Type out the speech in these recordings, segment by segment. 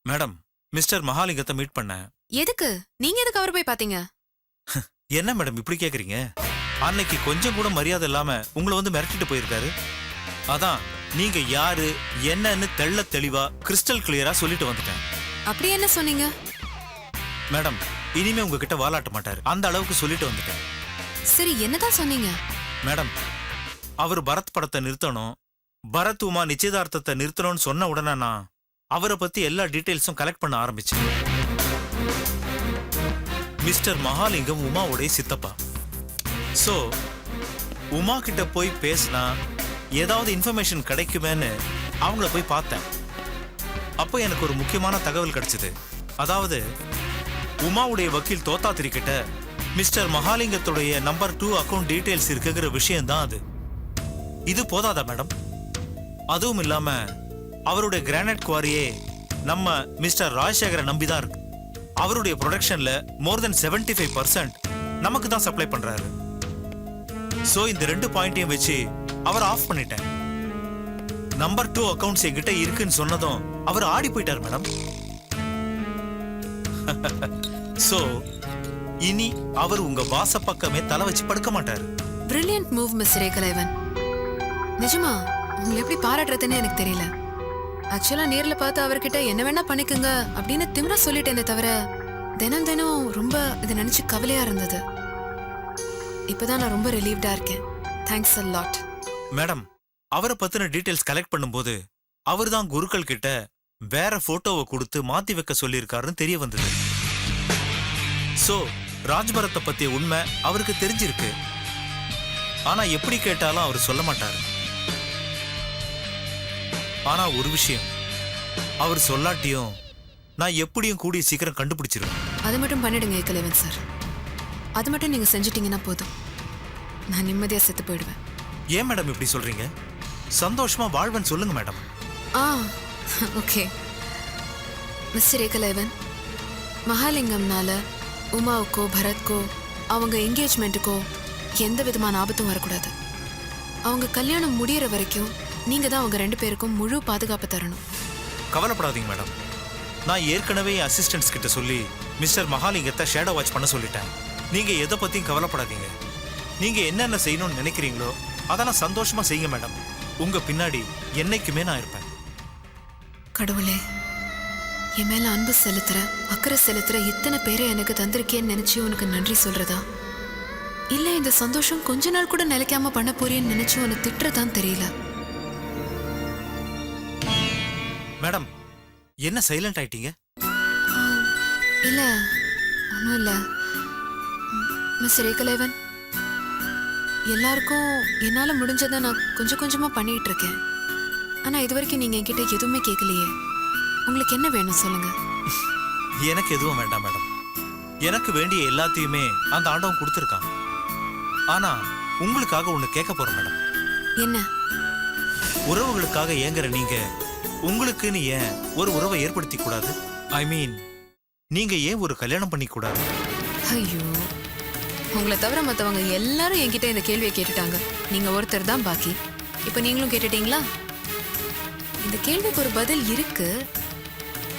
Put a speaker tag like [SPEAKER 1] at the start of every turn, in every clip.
[SPEAKER 1] Madam, mister மகாலிங்கத்தை meet பண்ணேன்.
[SPEAKER 2] எதுக்கு? நீங்க எதுக்கு அவர் போய் பாத்தீங்க?
[SPEAKER 1] என்ன மேடம் இப்படி கேக்குறீங்க? அன்னைக்கு கொஞ்சம் கூட மரியாதை இல்லாம உங்களை வந்து மிரட்டிட்டு போயிருக்காரு. அதான் நீங்க யாரு என்னன்னு தெள்ள தெளிவா கிறிஸ்டல் கிளியரா சொல்லிட்டு வந்துட்டேன்.
[SPEAKER 2] அப்படி என்ன சொன்னீங்க?
[SPEAKER 1] மேடம், இனிமே உங்ககிட்ட வாலாட்ட மாட்டாரு, அந்த அளவுக்கு சொல்லிட்டு வந்துட்டேன்.
[SPEAKER 2] சரி, என்னதான் சொன்னீங்க?
[SPEAKER 1] மேடம், அவர் பரத் படத்தை நிறுத்தணும், பரத் உமா நிச்சயதார்த்தத்தை நிறுத்தணும்னு சொன்ன உடனே நான் அவரை பத்தி எல்லா டீடைல்ஸும் கலெக்ட் பண்ண ஆரம்பிச்சேன். மிஸ்டர் மகாலிங்கம் உமாவுடைய சித்தப்பா. சோ உமா கிட்ட போய் பேசினா ஏதாவது இன்ஃபர்மேஷன் கிடைக்குமேன்னு அவங்கள போய் பார்த்தேன். அப்போ எனக்கு ஒரு முக்கியமான தகவல் கிடைச்சது. அதாவது உமாவுடைய வக்கீல் தோத்தாத்திரி கிட்ட மிஸ்டர் மகாலிங்கத்துடைய நம்பர் 2 அக்கவுண்ட் டீடைல்ஸ் இருக்குங்கிற விஷயம் தான் அது. இது போதாதா மேடம்? அதுவும் இல்லாம அவருடைய கிரானைட் குவாரியே நம்ம மிஸ்டர் ராஜசேகரை நம்பிதான் இருக்கு. அவருடைய ப்ரொடக்ஷன்ல மோர் தென் 75% நமக்கு தான் சப்ளை பண்றாரு. சோ இந்த 2 பாயிண்டையும் வச்சு அவர் ஆஃப் பண்ணிட்டேன். நம்பர் 2 அக்கவுண்ட்ஸ் என்கிட்ட இருக்குன்னு சொன்னதும் அவர் ஆடி போயிட்டார் மேடம். சோ இனி அவர் உங்க வாச பக்கமே தலை வச்சு படுக்க மாட்டாரு.
[SPEAKER 2] Brilliant move mister Ekalaivan. நிஜமா உங்களை எப்படி பாராட்டுறதுன்னு எனக்கு தெரியல. ஆக்சுவலா நேர்ல பார்த்து அவர்கிட்ட என்ன வேணா பண்ணிக்குங்க அப்படின்னு திமிரா சொல்லிட்டேனே தவிர தினம் தினம் ரொம்ப இதை நினைச்சு கவலையா இருந்தது. இப்பதான் நான் ரொம்ப ரிலீவ்டா இருக்கேன். Thanks a lot.
[SPEAKER 1] மேடம், அவரை பத்தின டீடைல்ஸ் கலெக்ட் பண்ணும்போது அவர் தான் குருக்கள் கிட்ட வேற போட்டோவை கொடுத்து மாத்தி வைக்க சொல்லியிருக்காருன்னு தெரிய வந்தது. சோ ராஜ்பரத்தை பத்திய உண்மை அவருக்கு தெரிஞ்சிருக்கு. ஆனா எப்படி கேட்டாலும் அவர் சொல்ல மாட்டாரு. ஆனா ஒரு விஷயம், அவர் சொல்லாட்டியும் நான் எப்படியும் கூடிய சீக்கிரம் கண்டுபிடிச்சிருவேன்.
[SPEAKER 2] அது மட்டும் பண்ணிடுங்க ஏகலைவன் சார். அது மட்டும் நீங்க செஞ்சிட்டீங்கன்னா போதும், நான் நிம்மதியா செத்து போயிடுவேன்.
[SPEAKER 1] ஏன் மேடம் இப்படி சொல்றீங்க? சந்தோஷமா வாழ்வன் சொல்லுங்க மேடம்.
[SPEAKER 2] ஓகே மிஸ்டர் ஏகலைவன், மகாலிங்கம்னால உமாவுக்கோ பரத்கோ அவங்க என்கேஜ்மெண்ட்டுக்கோ எந்த விதமான ஆபத்தும் வரக்கூடாது. அவங்க கல்யாணம் முடியற வரைக்கும் நீங்க தான் அவங்க 2 பேருக்கும் முழு பாதுகாப்பு தரணும்.
[SPEAKER 1] கவலைப்படாதீங்க மேடம். நான் ஏற்கனவே அசிஸ்டன்ட்ஸ் கிட்ட சொல்லி மிஸ்டர் மகாலிங்கத்தை ஷேடோ வாட்ச் பண்ண சொல்லிட்டேன். நீங்க எதை பத்தியும் கவலைப்படாதீங்க. நீங்க என்னென்ன செய்யணும்னு நினைக்கிறீங்களோ அதெல்லாம் சந்தோஷமா செய்யுங்க மேடம். உங்க பின்னாடி என்னைக்குமே நான் இருப்பேன்.
[SPEAKER 2] கடவுளே, என் மேல அன்பு செலுத்துற அக்கறை செலுத்துற இத்தனை பேரை எனக்கு தந்திருக்கேன்னு நினைச்சு உனக்கு நன்றி சொல்றதா, இல்ல இந்த சந்தோஷம் கொஞ்ச நாள் கூட நிலைக்காம பண்ண போறேன்னு நினைச்சு உனக்கு திட்டுறதான் தெரியல.
[SPEAKER 1] மேடம், என்ன சைலண்ட் ஆயிட்டீங்க?
[SPEAKER 2] இல்ல ஒன்றும் இல்ல மிஸ்டர் ஏகலைவன். எல்லாருக்கும் என்னால முடிஞ்சதை நான் கொஞ்சம் கொஞ்சமா பண்ணிட்டு இருக்கேன். ஆனா இது வரைக்கும் நீங்க என்கிட்ட எதுவுமே கேட்கலையே. உங்களுக்கு என்ன வேணும் சொல்லுங்க.
[SPEAKER 1] எனக்கு எதுவும் வேண்டாம் மேடம். எனக்கு வேண்டிய எல்லாத்தையுமே அந்த ஆண்டவன் கொடுத்துருக்கான். ஆனா உங்களுக்காக ஒண்ணு கேட்க போறேன் மேடம்.
[SPEAKER 2] என்ன?
[SPEAKER 1] உறவுகளுக்காக ஏங்குற நீங்க உங்களுக்குன்னு ஏன் ஒரு உறவை ஏற்படுத்தி கூடாது? ஐ மீன், நீங்க ஏன் ஒரு கல்யாணம் பண்ணி கூடாது?
[SPEAKER 2] ஐயோ, உங்களை தவிர மற்றவங்க எல்லாரும் என்கிட்ட இந்த கேள்வியை கேட்டுட்டாங்க. நீங்க ஒருத்தர் தான் பாக்கி. இப்போ நீங்களும் கேட்டுட்டீங்களா? இந்த கேள்விக்கு ஒரு பதில் இருக்கு,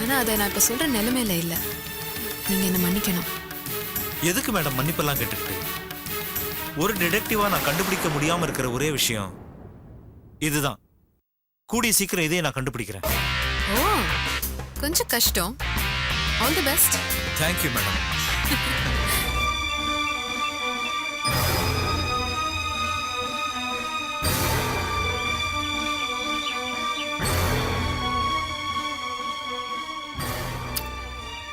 [SPEAKER 2] ஆனா அதை நான் இப்ப சொல்ற நிலைமையில இல்ல. நீங்க என்ன மன்னிக்கணும்.
[SPEAKER 1] எதுக்கு மேடம் மன்னிப்பெல்லாம் கேட்டுக்கிட்டு? ஒரு டிடெக்டிவா நான் கண்டுபிடிக்க முடியாம இருக்கிற ஒரே விஷயம் இதுதான். கூடிய சீக்கிரம் இதையே நான் கண்டுபிடிக்கிறேன்.
[SPEAKER 2] ஓ, கொஞ்சம் கஷ்டம். All the best.
[SPEAKER 1] Thank you madam.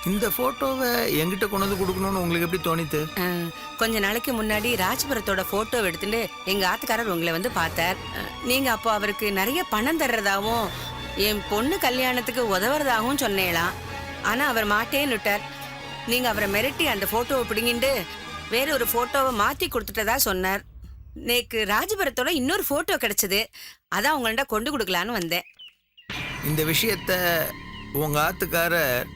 [SPEAKER 3] இந்த போட்டோவை என்கிட்ட கொண்டு வந்து கொடுக்கணும்னு உங்களுக்கு எப்படி தோணித்து?
[SPEAKER 4] கொஞ்ச நாளைக்கு முன்னாடி ராஜ்பரத்தோட போட்டோ எடுத்துட்டு எங்க ஆத்துக்காரர் உங்களை வந்து பார்த்தார். நீங்க அப்போ அவருக்கு நிறைய பணம் தர்றதாவும் என் பொண்ணு கல்யாணத்துக்கு உதவுறதாகவும் சொன்னேலாம். ஆனா அவர் மாட்டேன்னுட்டார். நீங்க அவரை மிரட்டி அந்த போட்டோவை பிடிங்கிட்டு வேற ஒரு போட்டோவை மாத்தி கொடுத்துட்டதா சொன்னார். நேக்கு ராஜ்பரத்தோட இன்னொரு போட்டோ கிடைச்சது, அதான் உங்கள்கிட்ட கொண்டு கொடுக்கலான்னு வந்தேன்.
[SPEAKER 3] இந்த விஷயத்த உங்க ஆத்துக்காரர்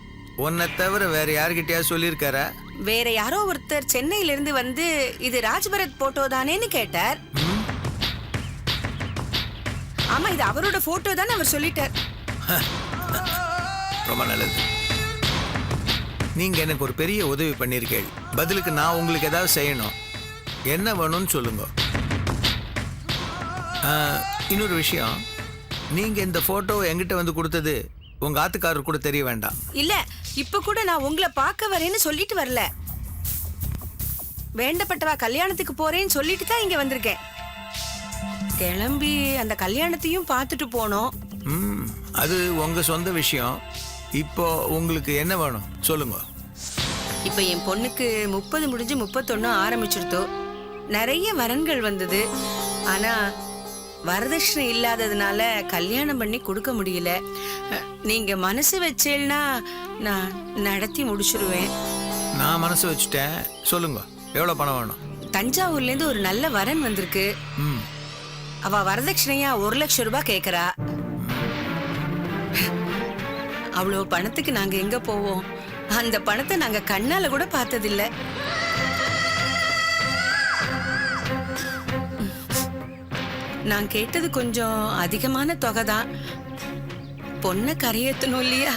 [SPEAKER 3] உன்னை தவிர வேற யாருக்கிட்டயா சொல்லியிருக்காரா?
[SPEAKER 4] வேற யாரோ ஒருத்தர் சென்னையில இருந்து வந்து இது ராஜ்பரத் போட்டோ தானேன்னு கேட்டார். ஆமா, இது அவரோட போட்டோ தான் அவர் சொல்லிட்டார்.
[SPEAKER 3] ரொம்ப நல்லது. நீங்கள் எனக்கு ஒரு பெரிய உதவி பண்ணியிருக்கீங்க. பதிலுக்கு நான் உங்களுக்கு ஏதாவது செய்யணும். என்ன வேணும்னு சொல்லுங்க. இன்னொரு விஷயம், நீங்கள் இந்த ஃபோட்டோ என்கிட்ட வந்து கொடுத்தது உங்கள் ஆத்துக்காரர் கூட தெரிய வேண்டாம்.
[SPEAKER 4] இல்ல இப்ப கூட நான் உங்களை பார்க்க வரேன்னு சொல்லிட்டு வரல. வேண்டப்பட்டவா கல்யாணத்துக்கு போறேன்னு சொல்லிட்டு தான் இங்க வந்திருக்கேன். கிளம்பி அந்த கல்யாணத்தையும் பார்த்துட்டு போனோம்.
[SPEAKER 3] அது உங்கள் சொந்த விஷயம். இப்போ உங்களுக்கு என்ன வேணும் சொல்லுங்க.
[SPEAKER 4] இப்ப என் பொண்ணுக்கு 30 முடிஞ்சு 31 ஆரம்பிச்சிருத்தோ. நிறைய வரன்கள் வந்தது. ஆனா வரதட்சணை இல்லாததுனால கல்யாணம் பண்ணி கொடுக்க முடியல. நீங்க மனசு வச்சேன்னா நான் நடத்தி முடிச்சிருவேன்.
[SPEAKER 3] நான் மனசு வச்சுட்டேன். சொல்லுங்க, எவ்வளோ பணம் வேணும்?
[SPEAKER 4] தஞ்சாவூர்ல இருந்து ஒரு நல்ல வரன் வந்திருக்கு. அவ வரதட்சணையா 1 லட்சம் ரூபாய் கேக்குறா. அவ்வளவு பணத்துக்கு நாங்க எங்க போவோம்? அந்த பணத்தை நாங்க கண்ணால கூட பார்த்ததில்ல. நான் கேட்டது கொஞ்சம் அதிகமான தொகை தான். பொண்ணை கரையேற்றணும் இல்லையா?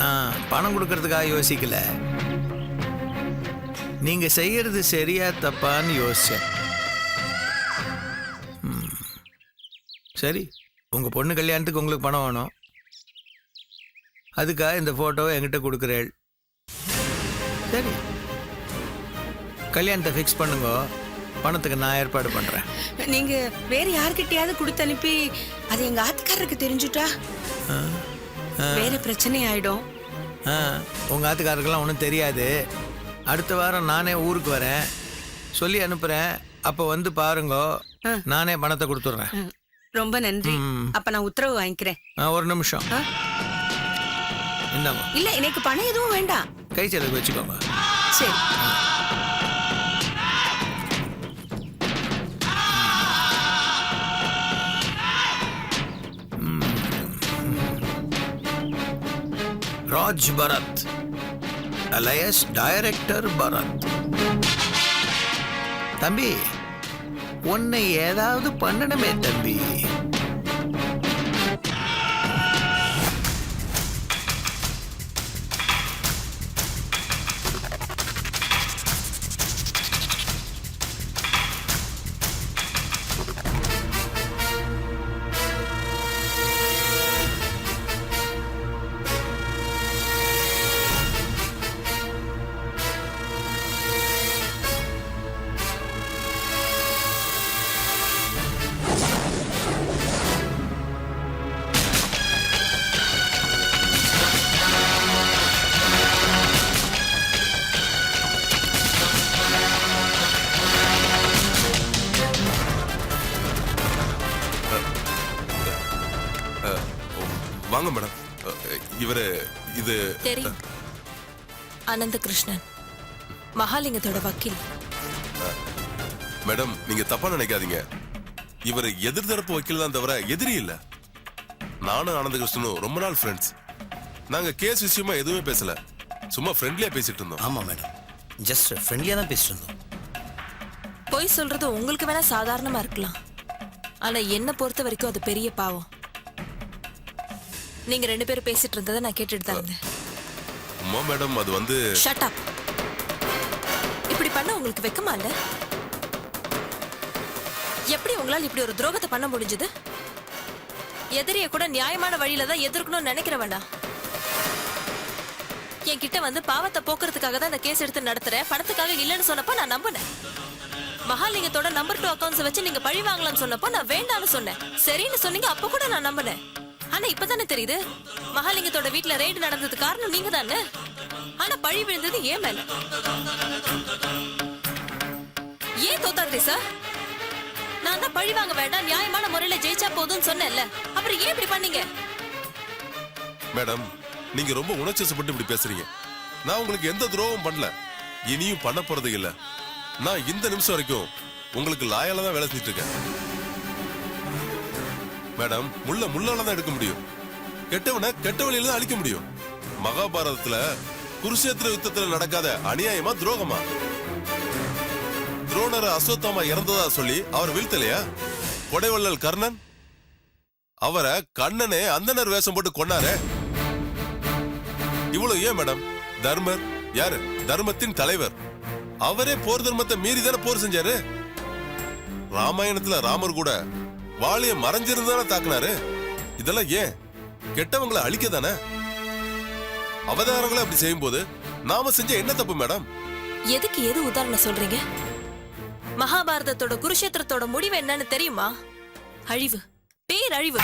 [SPEAKER 3] நான் பணம் கொடுக்கறதுக்காக யோசிக்கல. நீங்க செய்யறது சரியா தப்பான்னு யோசிச்சேன். சரி, உங்க பொண்ணு கல்யாணத்துக்கு உங்களுக்கு பணம் வேணும். அதுக்காக இந்த போட்டோவை என்கிட்ட கொடுக்குறேள். சரி, கல்யாணத்தை ஃபிக்ஸ் பண்ணுங்க. பணத்துக்கு நான் ஏற்பாடு பண்றேன்.
[SPEAKER 4] நீங்க வேற யார்கிட்டயாவது கொடுத்து அனுப்பி அது எங்க ஆத்துக்காரருக்கு தெரிஞ்சுட்டா வேற பிரச்சனை ஆயிடும்.
[SPEAKER 3] உங்க ஆத்துக்காரருக்கெல்லாம் ஒன்றும் தெரியாது. அடுத்த வாரம் நானே ஊருக்கு வரேன், சொல்லி அனுப்புறேன். அப்போ வந்து பாருங்க, நானே பணத்தை கொடுத்துட்றேன்.
[SPEAKER 4] ரொம்ப நன்றி. அப்ப நான் உத்தரவு வாங்கிக்கிறேன்.
[SPEAKER 3] ஒரு நிமிஷம் இந்தாங்க.
[SPEAKER 4] இல்ல, எனக்கு பணம் எதுவும் வேண்டாம்.
[SPEAKER 3] கை செலவு வச்சுக்கோங்க.
[SPEAKER 4] சரி.
[SPEAKER 3] Raj Bharath alias director Bharath. தம்பி, உன்னை ஏதாவது பண்ணணுமே தம்பி.
[SPEAKER 5] வாங்க மேடம். இவரு இது
[SPEAKER 6] தெரியும், அனந்த கிருஷ்ணன், மகாலிங்கத்தோட வக்கீல்.
[SPEAKER 5] மேடம், நீங்க தப்பா நினைக்காதீங்க. இவரு எதிர் தரப்பு வக்கீல் தான் தவிர எதிரி இல்ல. நானும் ஆனந்த கிருஷ்ணனும் ரொம்ப நாள் ஃப்ரெண்ட்ஸ். நாங்க கேஸ் விஷயமா எதுவுமே பேசல, சும்மா ஃப்ரெண்ட்லியா பேசிட்டு இருந்தோம்.
[SPEAKER 7] ஆமா மேடம், ஜஸ்ட் ஃப்ரெண்ட்லியா தான் பேசிட்டு இருந்தோம்.
[SPEAKER 6] பொய் சொல்றது உங்களுக்கு வேணா சாதாரணமா இருக்கலாம், ஆனா என்ன பொறுத்த வரைக்கும் அது பெரிய பாவம். நீங்க 2 பேரும் பேசிட்டு இருந்ததை நான் கேட்டுட்டு தான் இருந்தேன்.
[SPEAKER 5] அம்மா மேடம், அது வந்து
[SPEAKER 6] ஷட் அப். இப்படி பண்ண உங்களுக்கு வெக்கமா இல்ல? எப்படி உங்களால் இப்படி ஒரு துரோகத்தை பண்ண முடிஞ்சது? எதிரிய கூட நியாயமான வழியில தான் எதிர்க்கணும்னு நினைக்கிற வேண்டாம். என்கிட்ட வந்து பாவத்தை போக்குறதுக்காக தான் இந்த கேஸ் எடுத்து நடத்துறேன், பணத்துக்காக இல்லைன்னு சொன்னப்போ நான் நம்பினேன். மகாலிங்கத்தோட நம்பர் 2 அக்கௌண்ட்ஸ் வச்சு நீங்க பழி வாங்கலாம்னு சொன்னப்போ நான் வேண்டாம்னு சொன்னேன். சரின்னு சொன்னீங்க, அப்ப கூட நான் நம்பினேன். ஆனா இப்பதானே தெரியுது மகாலிங்கத்தோட வீட்டுல ரெய்டு நடந்தது காரணம் நீங்க தானே. ஆனா பழி விழுந்தது ஏன் மேல. ஏன் தோத்தாத்ரி சார்? நான் தான் பழி வாங்க வேண்டாம், நியாயமான முறையில ஜெயிச்சா போதும்னு சொன்னேன்ல, அப்புறம் ஏன் இப்படி பண்ணீங்க?
[SPEAKER 5] மேடம், நீங்க ரொம்ப உணர்ச்சிப்பட்டு இப்படி பேசுறீங்க. நான் உங்களுக்கு எந்த துரோகம் பண்ணல, இனியும் பண்ண போறது இல்ல. நான் இந்த நிமிஷம் வரைக்கும் உங்களுக்கு லாயலா தான் வேலை செஞ்சுட்டு இருக்கேன். மேடம், முள்ளால தான் எடுக்க முடியும், கெட்டவனை கெட்ட வழியில தான் அழிக்க முடியும். மகாபாரதத்துல குருஷேத்திர யுத்தத்துல நடக்காத அநியாயமா துரோகமா? துரோணர் அஸ்வத்தாமா இறந்ததா சொல்லி அவர் வீழ்த்தலையா? கொடைவள்ளல் கர்ணன் அவரை கண்ணனே அந்தனர் வேஷம் போட்டு கொன்னாரே. இவ்வளவு ஏன் மேடம்? தர்மர் யாரு? தர்மத்தின் தலைவர். அவரே போர் தர்மத்தை மீறி தானே போர் செஞ்சாரு. ராமாயணத்துல ராமர் கூட வாளிய மறைஞ்சிருந்தானே தாக்குனாரு. இதெல்லாம் ஏன்? கெட்டவங்களை அழிக்க தானே. அவதாரங்களை அப்படி செய்யும் போது நாம செஞ்ச என்ன தப்பு மேடம்?
[SPEAKER 6] எதுக்கு எது உதாரணம் சொல்றீங்க? மகாபாரதத்தோட குருஷேத்திரத்தோட முடிவு என்னன்னு தெரியுமா? அழிவு, பேரழிவு.